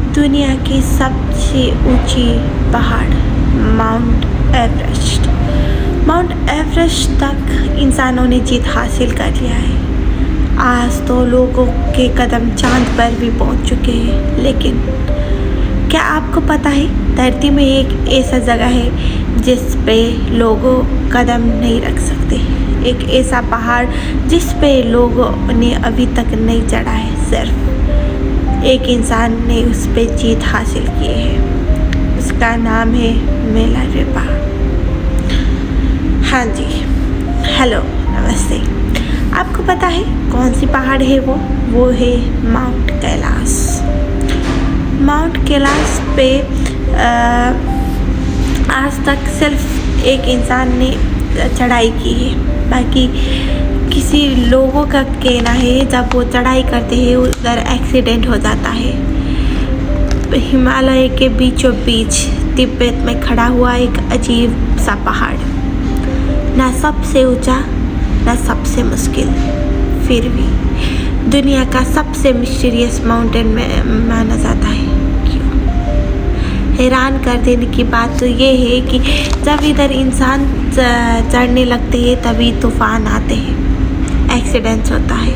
दुनिया की सबसे ऊंची पहाड़ माउंट एवरेस्ट। माउंट एवरेस्ट तक इंसानों ने जीत हासिल कर लिया है। आज तो लोगों के कदम चांद पर भी पहुंच चुके हैं, लेकिन क्या आपको पता है धरती में एक ऐसा जगह है जिस पे लोग कदम नहीं रख सकते। एक ऐसा पहाड़ जिस पे लोगों ने अभी तक नहीं चढ़ा है। सिर्फ एक इंसान ने उस पे जीत हासिल की है। उसका नाम है मेलारेपा। हाँ जी, हेलो, नमस्ते। आपको पता है कौन सी पहाड़ है वो है माउंट कैलाश। माउंट कैलाश पे आज तक सिर्फ एक इंसान ने चढ़ाई की है। बाकी किसी लोगों का कहना है जब वो चढ़ाई करते हैं उधर एक्सीडेंट हो जाता है। हिमालय के बीचों बीच तिब्बत में खड़ा हुआ एक अजीब सा पहाड़, ना सबसे ऊंचा ना सबसे मुश्किल, फिर भी दुनिया का सबसे मिस्टीरियस माउंटेन में माना जाता है। क्यों? हैरान कर देने की बात तो ये है कि जब इधर इंसान चढ़ने लगते हैं तभी तूफान आते हैं, एक्सीडेंट्स होता है।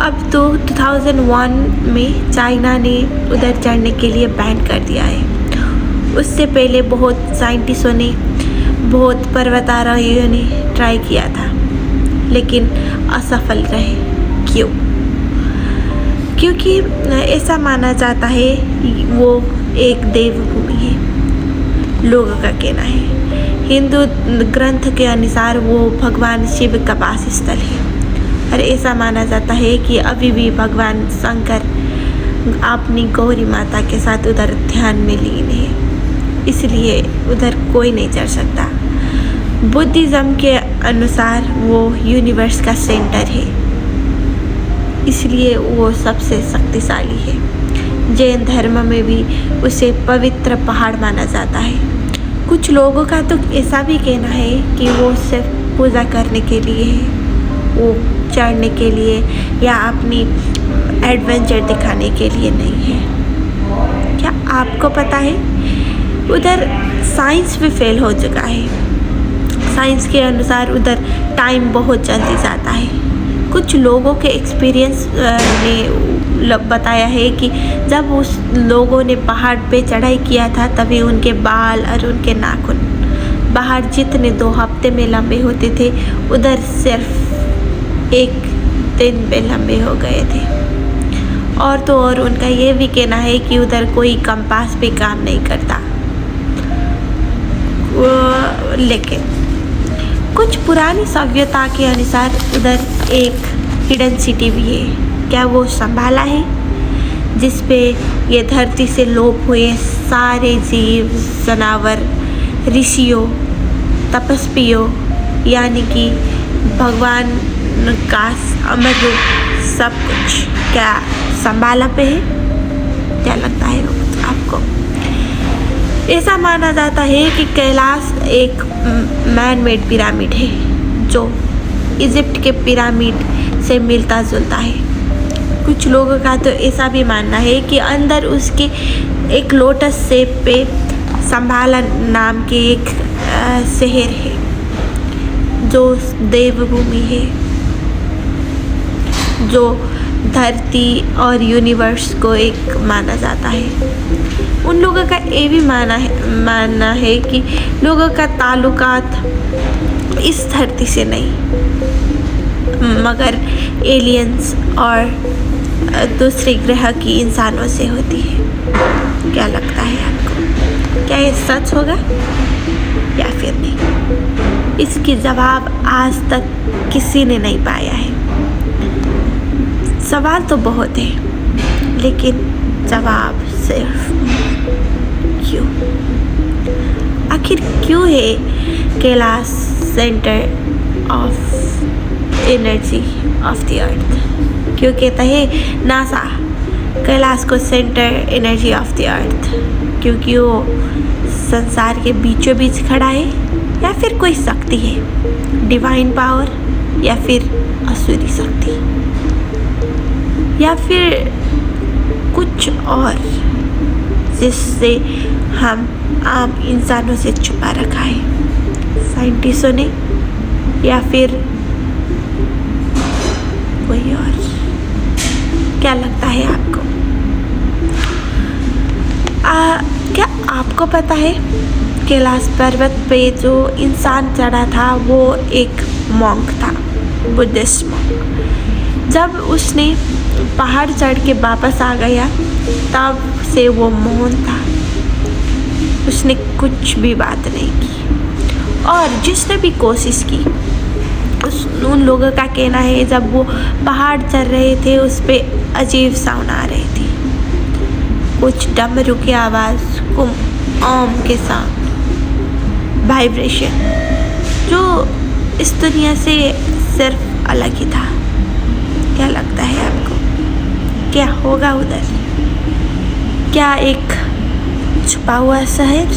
अब तो 2001 में चाइना ने उधर चढ़ने के लिए बैन कर दिया है। उससे पहले बहुत साइंटिस्टों ने, बहुत पर्वतारोहियों ने ट्राई किया था, लेकिन असफल रहे। क्यों? क्योंकि ऐसा माना जाता है वो एक देवभूमि है, लोगों का कहना है। हिंदू ग्रंथ के अनुसार वो भगवान शिव का वास स्थल है, और ऐसा माना जाता है कि अभी भी भगवान शंकर अपनी गौरी माता के साथ उधर ध्यान में लीन है, इसलिए उधर कोई नहीं चढ़ सकता। बुद्धिज़्म के अनुसार वो यूनिवर्स का सेंटर है, इसलिए वो सबसे शक्तिशाली है। जैन धर्म में भी उसे पवित्र पहाड़ माना जाता है। कुछ लोगों का तो ऐसा भी कहना है कि वो सिर्फ पूजा करने के लिए है, वो चढ़ने के लिए या अपनी एडवेंचर दिखाने के लिए नहीं है। क्या आपको पता है उधर साइंस भी फेल हो चुका है। साइंस के अनुसार उधर टाइम बहुत जल्दी जाता है। कुछ लोगों के एक्सपीरियंस ने बताया है कि जब उस लोगों ने पहाड़ पे चढ़ाई किया था तभी उनके बाल और उनके नाखून बाहर जितने 2 हफ्ते में लंबे होते थे उधर सिर्फ 1 दिन में लंबे हो गए थे। और तो और उनका ये भी कहना है कि उधर कोई कंपास भी काम नहीं करता। लेकिन कुछ पुरानी सभ्यता के अनुसार उधर एक हिडन सिटी भी है। क्या वो संभाला है, जिस पे ये धरती से लोप हुए सारे जीव, जानवर, ऋषियों, तपस्वियों यानी कि भगवान का अमर रूप सब कुछ क्या संभाला पे है? क्या लगता है आपको? ऐसा माना जाता है कि कैलाश एक मैन मेड पिरामिड है जो इजिप्ट के पिरामिड से मिलता जुलता है। कुछ लोगों का तो ऐसा भी मानना है कि अंदर उसके एक लोटस शेप पे संभाला नाम के एक शहर है जो देवभूमि है, जो धरती और यूनिवर्स को एक माना जाता है। उन लोगों का ये भी मानना है कि लोगों का ताल्लुकात इस धरती से नहीं मगर एलियंस और दूसरे ग्रह की इंसानों से होती है। क्या लगता है आपको? क्या ये सच होगा या फिर नहीं? इसकी जवाब आज तक किसी ने नहीं पाया है। सवाल तो बहुत है, लेकिन जवाब सिर्फ क्यों। आखिर क्यों है Kailash centre of energy of the earth? क्यों कहता है नासा कैलाश को centre energy of the earth? क्योंकि वो संसार के बीचों बीच खड़ा है, या फिर कोई शक्ति है, डिवाइन पावर, या फिर असुरी शक्ति, या फिर और जिससे हम आम इंसानों से छुपा रखा है, साइंटिस्टों ने या फिर कोई और। क्या लगता है आपको? क्या आपको पता है कैलाश पर्वत पे जो इंसान चढ़ा था वो एक मॉन्क था, बुद्धिस्ट मॉन्क। जब उसने पहाड़ चढ़ के वापस आ गया तब से वो मौन था, उसने कुछ भी बात नहीं की। और जिसने भी कोशिश की उन लोगों का कहना है जब वो पहाड़ चढ़ रहे थे उस पर अजीब साउंड आ रही थी, कुछ डमरू की आवाज़, ओम के साउंड, वाइब्रेशन, जो इस दुनिया से सिर्फ अलग ही था। क्या लगता है आपको? क्या होगा उधर? क्या एक छुपा हुआ शहर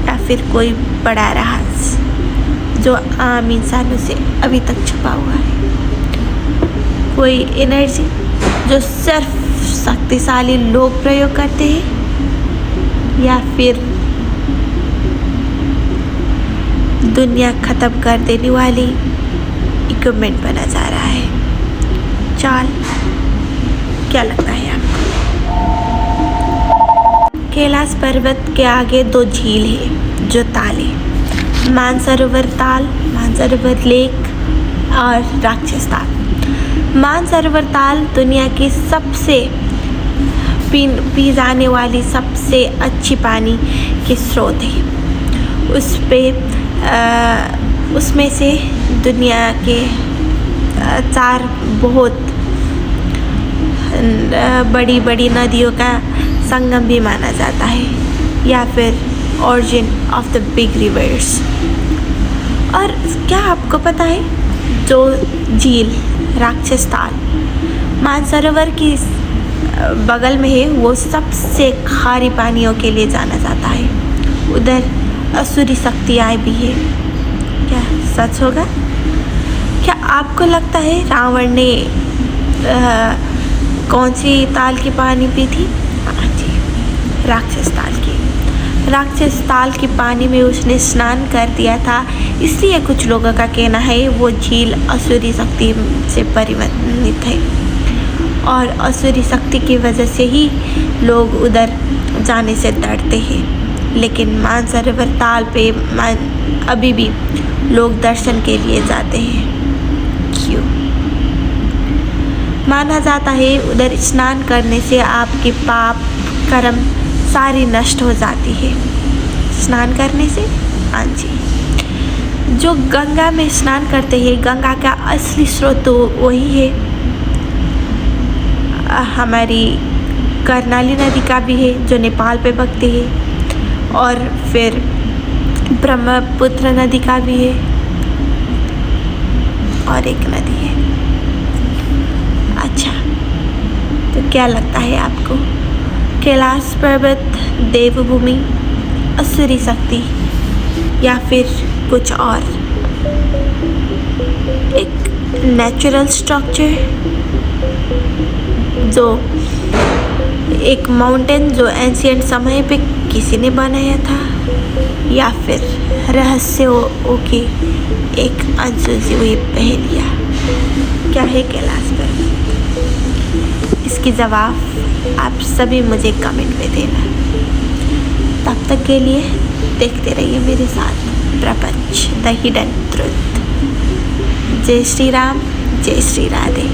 या फिर कोई बड़ा राज जो आम इंसानों से अभी तक छुपा हुआ है? कोई एनर्जी जो सिर्फ शक्तिशाली लोग प्रयोग करते हैं या फिर दुनिया खत्म कर देने वाली इक्विपमेंट बना जा रहा है? चाल, क्या लगता है आपको? कैलाश पर्वत के आगे 2 झील है जो ताल है, मानसरोवर ताल, मानसरोवर लेक और राक्षस ताल। मानसरोवर ताल दुनिया की सबसे पी जाने वाली सबसे अच्छी पानी के स्रोत है। उसमें से दुनिया के 4 बहुत बड़ी बड़ी नदियों का संगम भी माना जाता है या फिर origin of the big reverse. और क्या आपको पता है जो झील राक्षस ताल मानसरोवर की बगल में है वो सबसे खारी पानियों के लिए जाना जाता है, उधर असुरी शक्तियाँ भी है। क्या सच होगा? क्या आपको लगता है रावण ने कौन सी ताल की पानी पी थी? हाँ जी, राक्षस ताल की। राक्षस ताल के पानी में उसने स्नान कर दिया था, इसलिए कुछ लोगों का कहना है वो झील असुरी शक्ति से परिवर्तित है और असुरी शक्ति की वजह से ही लोग उधर जाने से डरते हैं। लेकिन मानसरोवर ताल पे अभी भी लोग दर्शन के लिए जाते हैं। क्यों? माना जाता है उधर स्नान करने से आपके पाप कर्म सारी नष्ट हो जाती है। स्नान करने से? हाँ जी। जो गंगा में स्नान करते हैं, गंगा का असली स्रोत तो वही है, हमारी कर्नाली नदी का भी है जो नेपाल पे बगती है, और फिर ब्रह्मपुत्र नदी का भी है, और एक नदी है। अच्छा, तो क्या लगता है आपको? कैलाश पर्वत देवभूमि, असुरी शक्ति या फिर कुछ और? एक नेचुरल स्ट्रक्चर जो एक माउंटेन जो एंशिएंट समय पे किसी ने बनाया था, या फिर रहस्यों की एक अनसुलझी हुई पहेलियाँ? क्या है कैलाश पर्वत? इसकी जवाब आप सभी मुझे कमेंट में देना। तब तक के लिए देखते रहिए मेरे साथ प्रपंच द हिडन ट्रुथ। जय श्री राम, जय श्री राधे।